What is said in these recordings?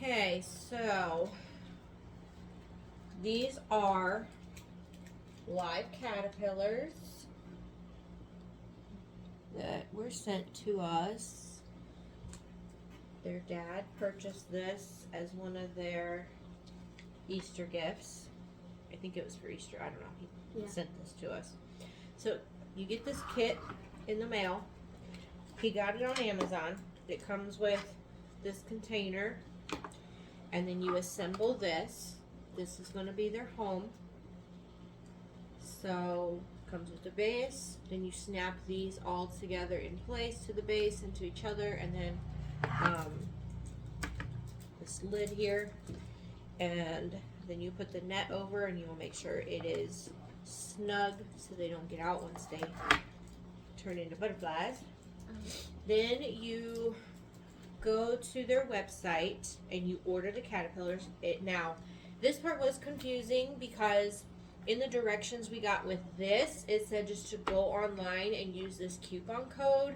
Okay, so these are live caterpillars that were sent to us. Their dad purchased this as one of their Easter gifts. I think it was for Easter. I don't know. He sent this to us. So you get this kit in the mail. He got it on Amazon. It comes with this container, and then you assemble this. This is going to be their home. So comes with the base. Then you snap these all together in place to the base and to each other, and then this lid here, and then you put the net over, and you will make sure it is snug so they don't get out once they turn into butterflies. Then you go to their website and you order the caterpillars. Now, this part was confusing because in the directions we got with this, it said just to go online and use this coupon code.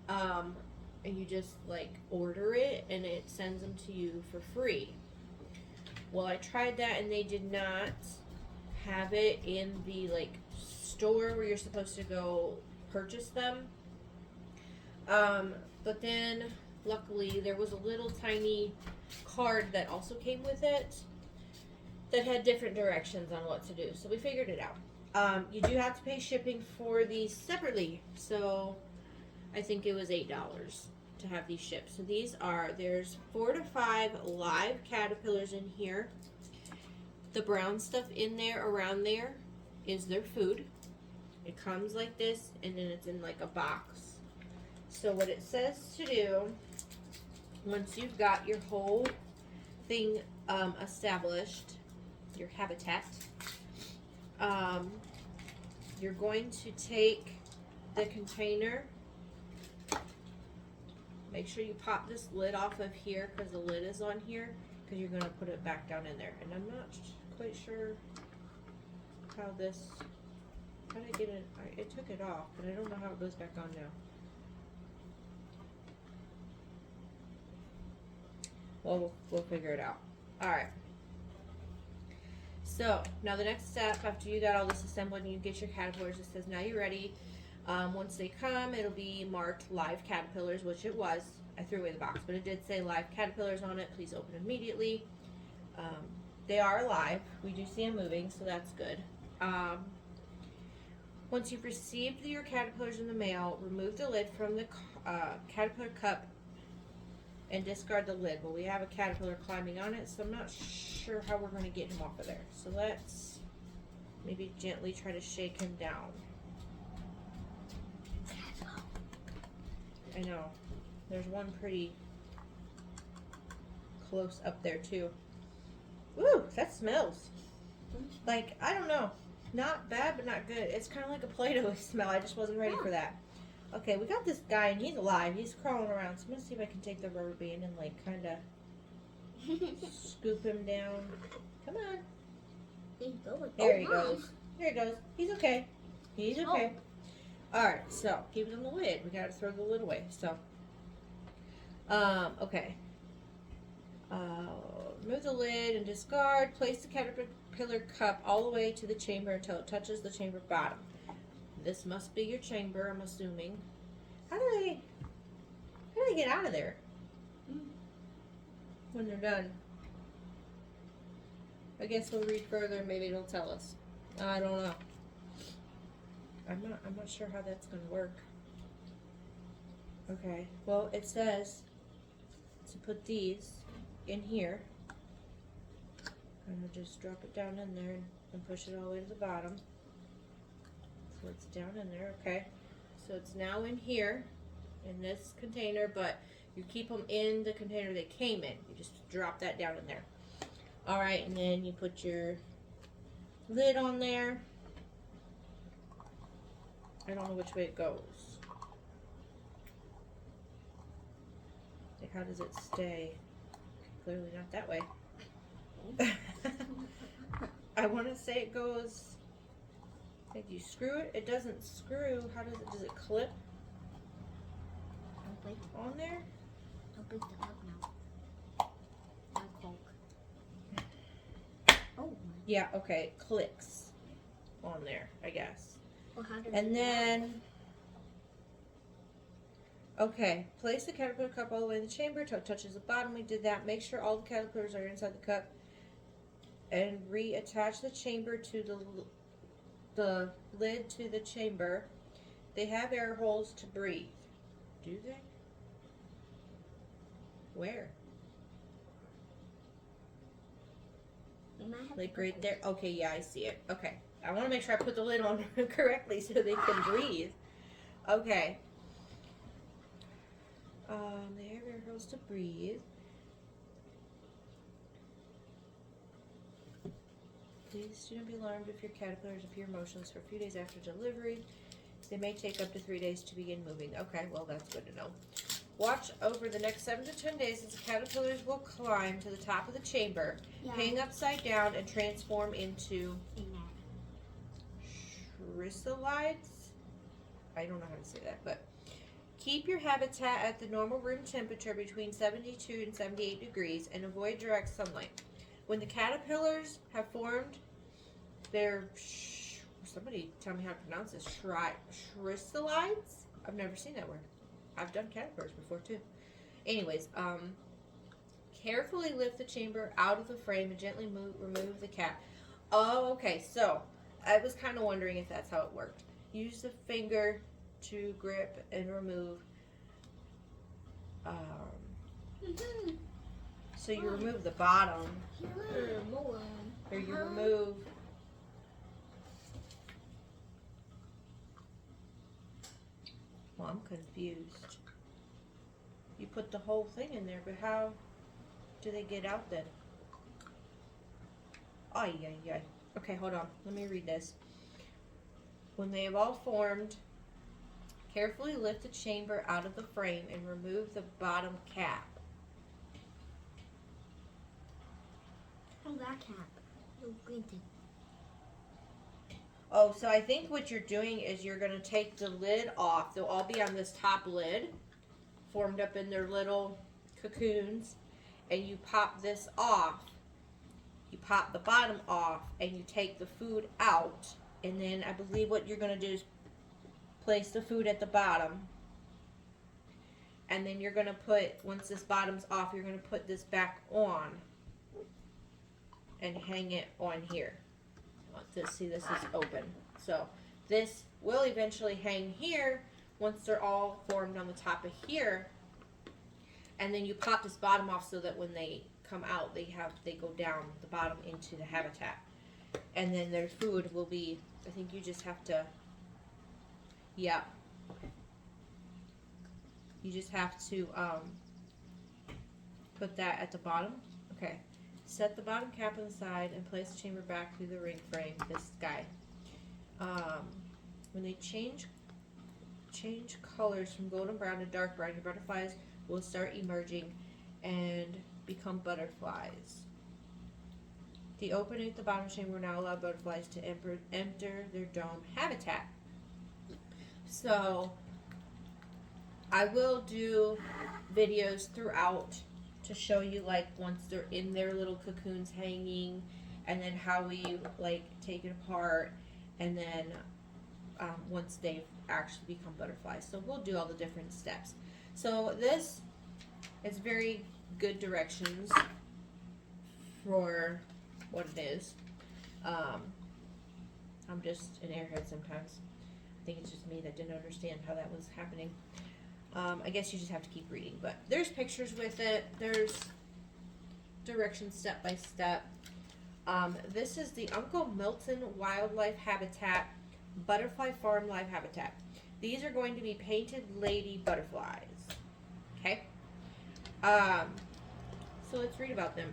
And you just like order it and it sends them to you for free. Well, I tried that and they did not have it in the like store where you're supposed to go purchase them. But then luckily there was a little tiny card that also came with it that had different directions on what to do. So we figured it out. You do have to pay shipping for these separately. So I think it was $8 to have these shipped. So there's 4 to 5 live caterpillars in here. The brown stuff in there, around there, is their food. It comes like this, and then it's in like a box. So what it says to do, once you've got your whole thing established, your habitat, you're going to take the container. Make sure you pop this lid off of here because the lid is on here, because you're going to put it back down in there. And I'm not quite sure how did I get it? It took it off, but I don't know how it goes back on now. Well, we'll figure it out. Alright. So, now the next step, after you got all this assembled and you get your caterpillars, it says now you're ready. Once they come, it'll be marked live caterpillars, which it was. I threw away the box, but it did say live caterpillars on it. Please open immediately. They are alive. We do see them moving, so that's good. Once you've received your caterpillars in the mail, remove the lid from the caterpillar cup and discard the lid. Well, we have a caterpillar climbing on it, so I'm not sure how we're going to get him off of there. So let's maybe gently try to shake him down. I know. There's one pretty close up there too. Ooh, that smells. Like, I don't know. Not bad, but not good. It's kind of like a Play-Doh smell. I just wasn't ready for that. Okay, we got this guy, and he's alive. He's crawling around. So I'm going to see if I can take the rubber band and, like, kind of scoop him down. Come on. There he goes. There he goes. He's okay. He's okay. Alright, so keep it on the lid. We gotta throw the lid away. So, okay. Remove the lid and discard. Place the caterpillar cup all the way to the chamber until it touches the chamber bottom. This must be your chamber, I'm assuming. How do they get out of there when they're done? I guess we'll read further. Maybe it'll tell us. I don't know. I'm not sure how that's gonna work. Okay, well it says to put these in here. I'm gonna just drop it down in there and push it all the way to the bottom. So it's down in there, okay. So it's now in here, in this container, but you keep them in the container they came in. You just drop that down in there. Alright, and then you put your lid on there. I don't know which way it goes. Like, how does it stay? Clearly not that way. I want to say it goes, like, you screw it. It doesn't screw. How does it clip on there? Don't break the cup now. Yeah, okay, it clicks on there, I guess. Well, how does And it then, okay, place the caterpillar cup all the way in the chamber till it touches the bottom. We did that. Make sure all the caterpillars are inside the cup. And reattach the chamber to the lid to the chamber. They have air holes to breathe. Do they? Where? Like right there. Okay, yeah, I see it. Okay. I want to make sure I put the lid on correctly so they can breathe. Okay. They have air holes to breathe. Please do not be alarmed if your caterpillars appear motionless for a few days after delivery. They may take up to 3 days to begin moving. Okay, well, that's good to know. Watch over the next 7 to 10 days as the caterpillars will climb to the top of the chamber, hang upside down, and transform into chrysalides. I don't know how to say that, but keep your habitat at the normal room temperature between 72 and 78 degrees and avoid direct sunlight. When the caterpillars have formed their, somebody tell me how to pronounce this, chrysalides? I've never seen that word. I've done caterpillars before too. Anyways, carefully lift the chamber out of the frame and gently remove the cap. Oh, okay, so I was kind of wondering if that's how it worked. Use the finger to grip and remove. So you remove the bottom, or you remove. Well, I'm confused. You put the whole thing in there, but how do they get out then? Ay, ay, ay. Okay, hold on. Let me read this. When they have all formed, carefully lift the chamber out of the frame and remove the bottom cap. Oh, that cap. The green thing. Oh, so I think what you're doing is you're going to take the lid off. They'll all be on this top lid, formed up in their little cocoons, and you pop this off. You pop the bottom off, and you take the food out, and then I believe what you're going to do is place the food at the bottom, and then you're going to put, once this bottom's off, you're going to put this back on and hang it on here. See, this is open. So this will eventually hang here once they're all formed on the top of here. And then you pop this bottom off so that when they come out, they go down the bottom into the habitat. And then their food will be, I think you just have to, yeah. You just have to put that at the bottom. Okay. Set the bottom cap on the side and place the chamber back through the ring frame, this guy. When they change colors from golden brown to dark brown, your butterflies will start emerging and become butterflies. The opening at the bottom chamber will now allow butterflies to enter their dome habitat. So I will do videos throughout to show you, like, once they're in their little cocoons hanging, and then how we like take it apart, and then once they've actually become butterflies. So we'll do all the different steps. So this is very good directions for what it is. I'm just an airhead sometimes. I think it's just me that didn't understand how that was happening. I guess you just have to keep reading, but there's pictures with it. There's directions step by step. This is the Uncle Milton Wildlife Habitat Butterfly Farm Live Habitat. These are going to be painted lady butterflies. Okay? So let's read about them.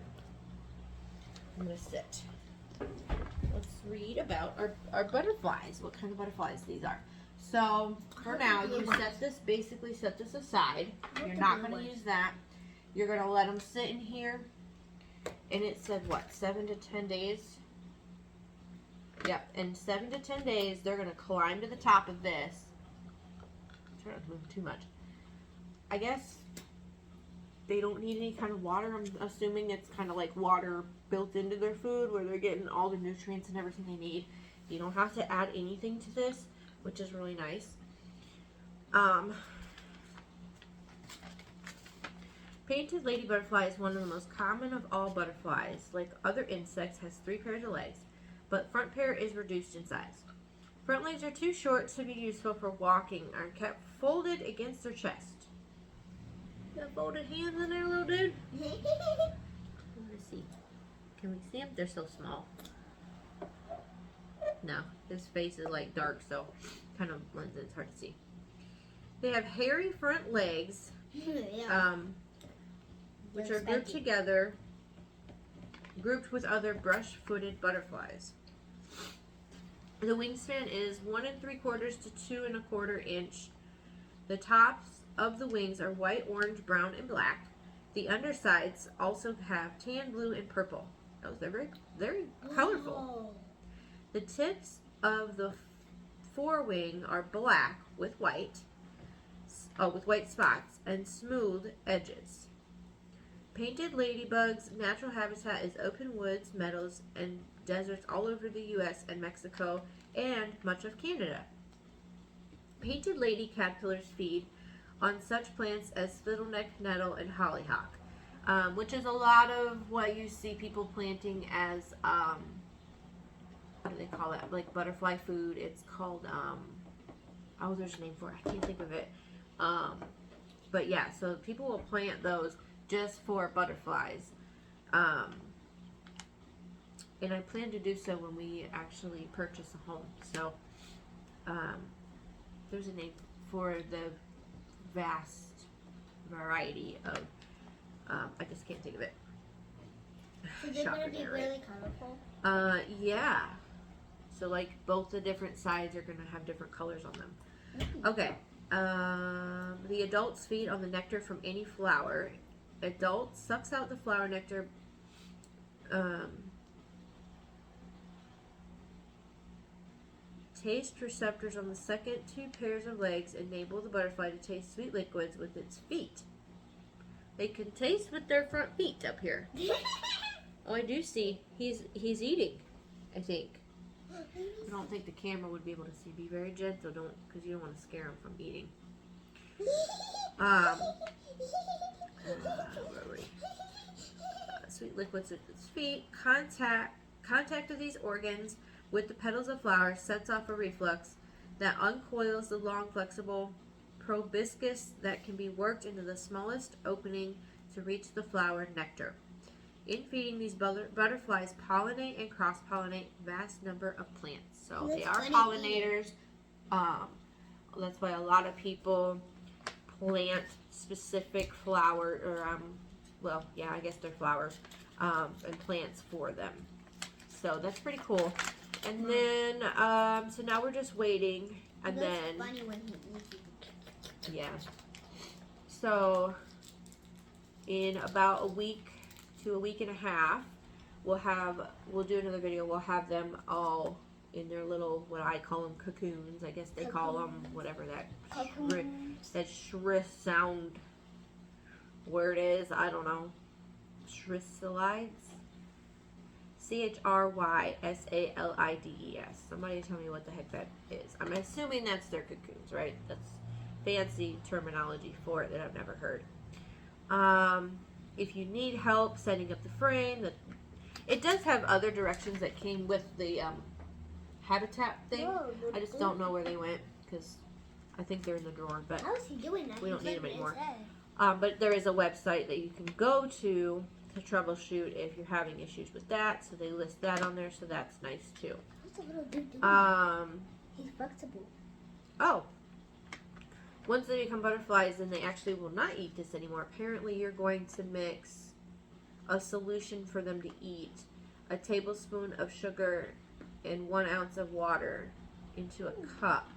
I'm going to sit. Let's read about our butterflies, what kind of butterflies these are. So for now, you basically set this aside. You're not going to use that. You're going to let them sit in here. And it said what, 7 to 10 days? Yep, in 7 to 10 days, they're going to climb to the top of this. I'm trying not to move too much. I guess they don't need any kind of water. I'm assuming it's kind of like water built into their food where they're getting all the nutrients and everything they need. You don't have to add anything to this, which is really nice. Painted lady butterfly is one of the most common of all butterflies. Like other insects, has 3 pairs of legs, but front pair is reduced in size. Front legs are too short to be useful for walking, are kept folded against their chest. You got folded hands in there, little dude? Let me see. Can we see them? They're so small. No, his face is like dark, so kind of blends in. It's hard to see. They have hairy front legs, which are grouped together, grouped with other brush-footed butterflies. The wingspan is 1 3/4 to 2 1/4 inch. The tops of the wings are white, orange, brown, and black. The undersides also have tan, blue, and purple. Those are very, very colorful. Whoa. The tips of the forewing are black with white spots and smooth edges. Painted ladybug's natural habitat is open woods, meadows, and deserts all over the U.S. and Mexico and much of Canada. Painted lady caterpillars feed on such plants as fiddleneck nettle and hollyhock, which is a lot of what you see people planting as, what do they call it? Like butterfly food. It's called, oh, there's a name for it. I can't think of it. But yeah, so people will plant those just for butterflies. And I plan to do so when we actually purchase a home. So, there's a name for the vast variety of, I just can't think of it. So they're going to be really colorful? Yeah. So like both the different sides are going to have different colors on them. Okay. The adults feed on the nectar from any flower. Adult sucks out the flower nectar. Taste receptors on the second 2 pairs of legs enable the butterfly to taste sweet liquids with its feet. They can taste with their front feet up here. Oh, I do see. He's eating, I think. I don't think the camera would be able to see. Be very gentle, because you don't want to scare him from eating. Where were we? Sweet liquids with its feet. Contact of these organs with the petals of flowers sets off a reflux that uncoils the long, flexible proboscis that can be worked into the smallest opening to reach the flower nectar. In feeding, these butterflies pollinate and cross-pollinate vast number of plants. So they are pollinators. That's why a lot of people plant specific flower, or well, yeah, I guess they're flowers, and plants for them. So that's pretty cool. And then, so now we're just waiting, and then, funny when he eats it. yeah. So in about a week to a week and a half, we'll do another video. We'll have them all in their little, what I call them, cocoons. I guess they call them whatever that shrill sound word is. I don't know. Chrysalides. CHRYSALIDES. Somebody tell me what the heck that is. I'm assuming that's their cocoons, right? That's fancy terminology for it that I've never heard. If you need help setting up the frame, it does have other directions that came with the habitat thing. I just don't know where they went because I think they're in the drawer, but how is he doing that? We don't need them anymore. But there is a website that you can go to troubleshoot if you're having issues with that. So they list that on there, so that's nice too. What's a little dude doing? He's flexible. Oh. Once they become butterflies, then they actually will not eat this anymore. Apparently, you're going to mix a solution for them to eat, a tablespoon of sugar and 1 ounce of water into a cup.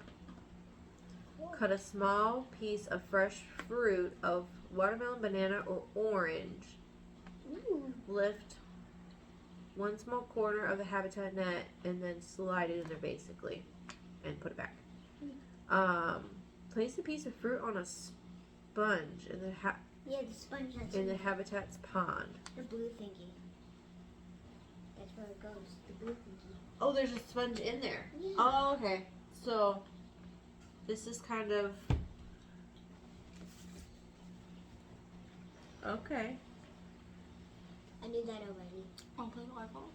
Cut a small piece of fresh fruit of watermelon, banana, or orange. Lift 1 small corner of the habitat net and then slide it in there basically and put it back. Place a piece of fruit on a sponge and then Yeah, the sponge that's in the in Habitats pond. the blue thingy. That's where it goes. The blue thingy. Oh, there's a sponge in there. Yeah. Oh, okay. So this is kind of okay. I knew that already. Want to play volleyball?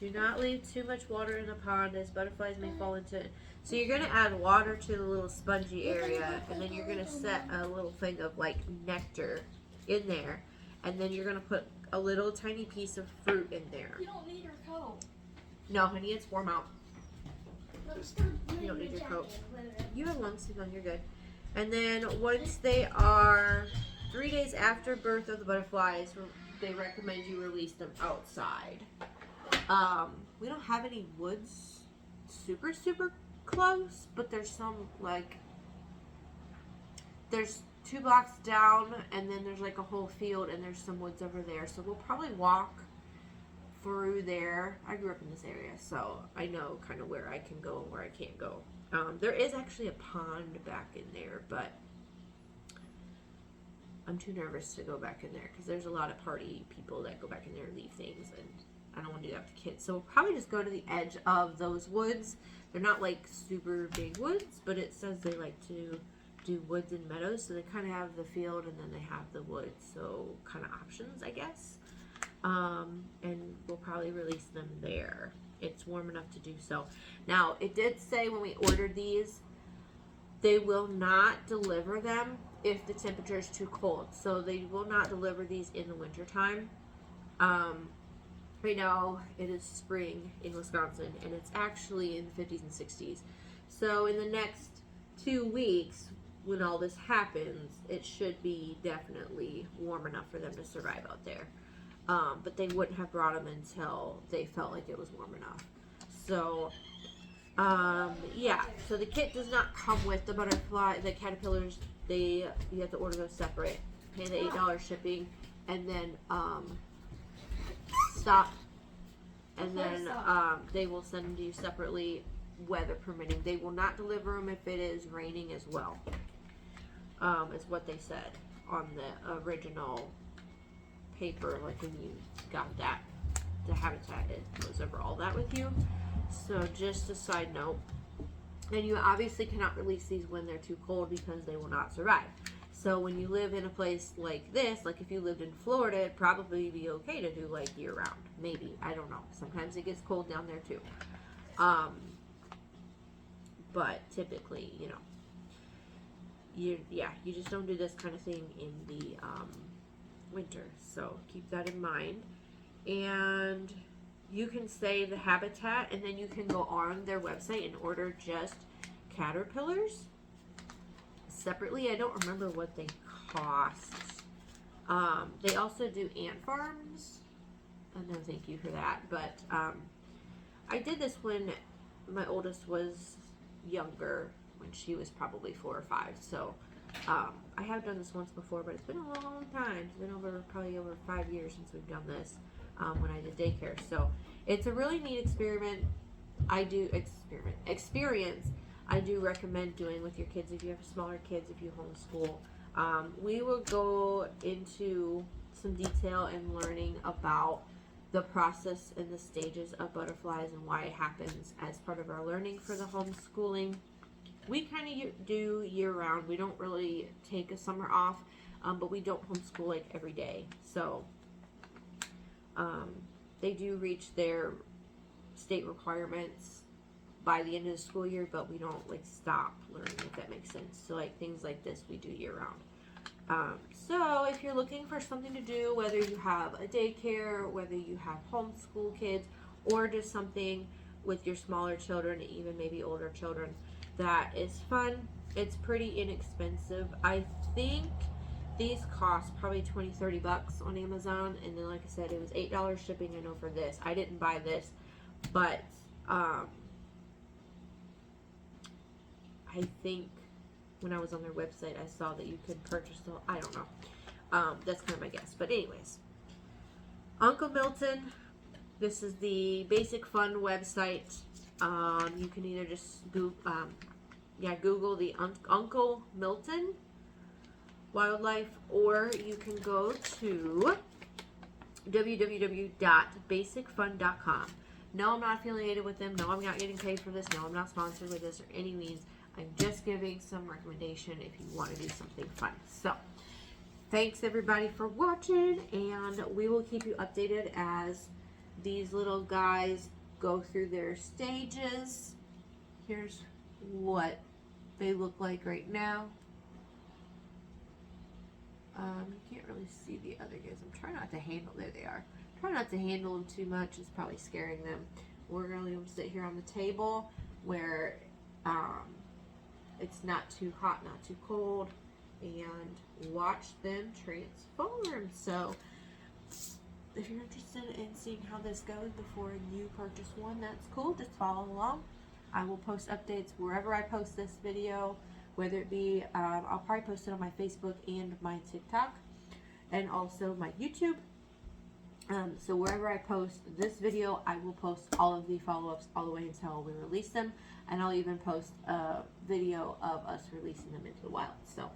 Do not leave too much water in the pond as butterflies may fall into it. So you're going to add water to the little spongy area, and then you're going to set a little thing of like nectar in there, and then you're going to put a little tiny piece of fruit in there. You don't need your coat. No, honey, it's warm out. But still, You don't need your coat. jacket. You have long sleeve on, you're good. And then once they are 3 days after birth of the butterflies, they recommend you release them outside. We don't have any woods super close, but there's some like there's 2 blocks down, and then there's like a whole field, and there's some woods over there. So we'll probably walk through there. I grew up in this area, so I know kind of where I can go and where I can't go. There is actually a pond back in there, but I'm too nervous to go back in there because there's a lot of party people that go back in there and leave things, and I don't want to do that to kids. So we'll probably just go to the edge of those woods. They're not like super big woods, but it says they like to do woods and meadows, so they kind of have the field and then they have the woods, so kind of options, I guess. And we'll probably release them there. It's warm enough to do so. Now, it did say when we ordered these, they will not deliver them if the temperature is too cold. So they will not deliver these in the wintertime. Right now, it is spring in Wisconsin, and it's actually in the 50s and 60s. So in the next 2 weeks, when all this happens, it should be definitely warm enough for them to survive out there. But they wouldn't have brought them until they felt like it was warm enough. So, yeah. So the kit does not come with the caterpillars. You have to order those separate. Pay the $8 shipping, and then stop. And then they will send them to you separately, weather permitting. They will not deliver them if it is raining as well. Is what they said on the original paper, like when you got that, the Habitat, it goes over all that with you. So just a side note. And you obviously cannot release these when they're too cold because they will not survive. So when you live in a place like this, like if you lived in Florida, it'd probably be okay to do like year round. Maybe, I don't know. Sometimes it gets cold down there too. But typically, you know, you just don't do this kind of thing in the winter. So keep that in mind. And you can say the Habitat, and then you can go on their website and order just caterpillars separately. I don't remember what they cost. They also do ant farms. No thank you for that. But I did this when my oldest was younger, when she was probably 4 or 5. So I have done this once before, but it's been a long time. It's been probably over 5 years since we've done this, when I did daycare. So it's a really neat experience. I do recommend doing with your kids if you have smaller kids, if you homeschool. We will go into some detail in learning about the process and the stages of butterflies and why it happens as part of our learning for the homeschooling. We kind of do year round. We don't really take a summer off, but we don't homeschool like every day. So they do reach their state requirements by the end of the school year, but we don't like stop learning, if that makes sense. So like things like this we do year round. So if you're looking for something to do, whether you have a daycare, whether you have homeschool kids, or just something with your smaller children, even maybe older children, that is fun. It's pretty inexpensive. I think these cost probably $20-30 on Amazon, and then like I said, it was $8 shipping. I know for this, I didn't buy this, but I think when I was on their website, I saw that you could purchase the, I don't know. That's kind of my guess. But anyways, Uncle Milton, this is the Basic Fun website. You can either just Google the Uncle Milton Wildlife, or you can go to www.basicfun.com. No, I'm not affiliated with them. No, I'm not getting paid for this. No, I'm not sponsored with this or any means. I'm just giving some recommendation if you want to do something fun. So, thanks everybody for watching, and we will keep you updated as these little guys go through their stages. Here's what they look like right now. You can't really see the other guys. I'm trying not to handle, there they are. Try not to handle them too much. It's probably scaring them. We're going to leave them sit here on the table where it's not too hot, not too cold, and watch them transform. So if you're interested in seeing how this goes before you purchase one, that's cool. Just follow along. I will post updates wherever I post this video, whether it be, I'll probably post it on my Facebook and my TikTok, and also my YouTube. So wherever I post this video, I will post all of the follow-ups all the way until we release them, and I'll even post a video of us releasing them into the wild. So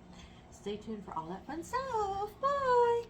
stay tuned for all that fun stuff. Bye!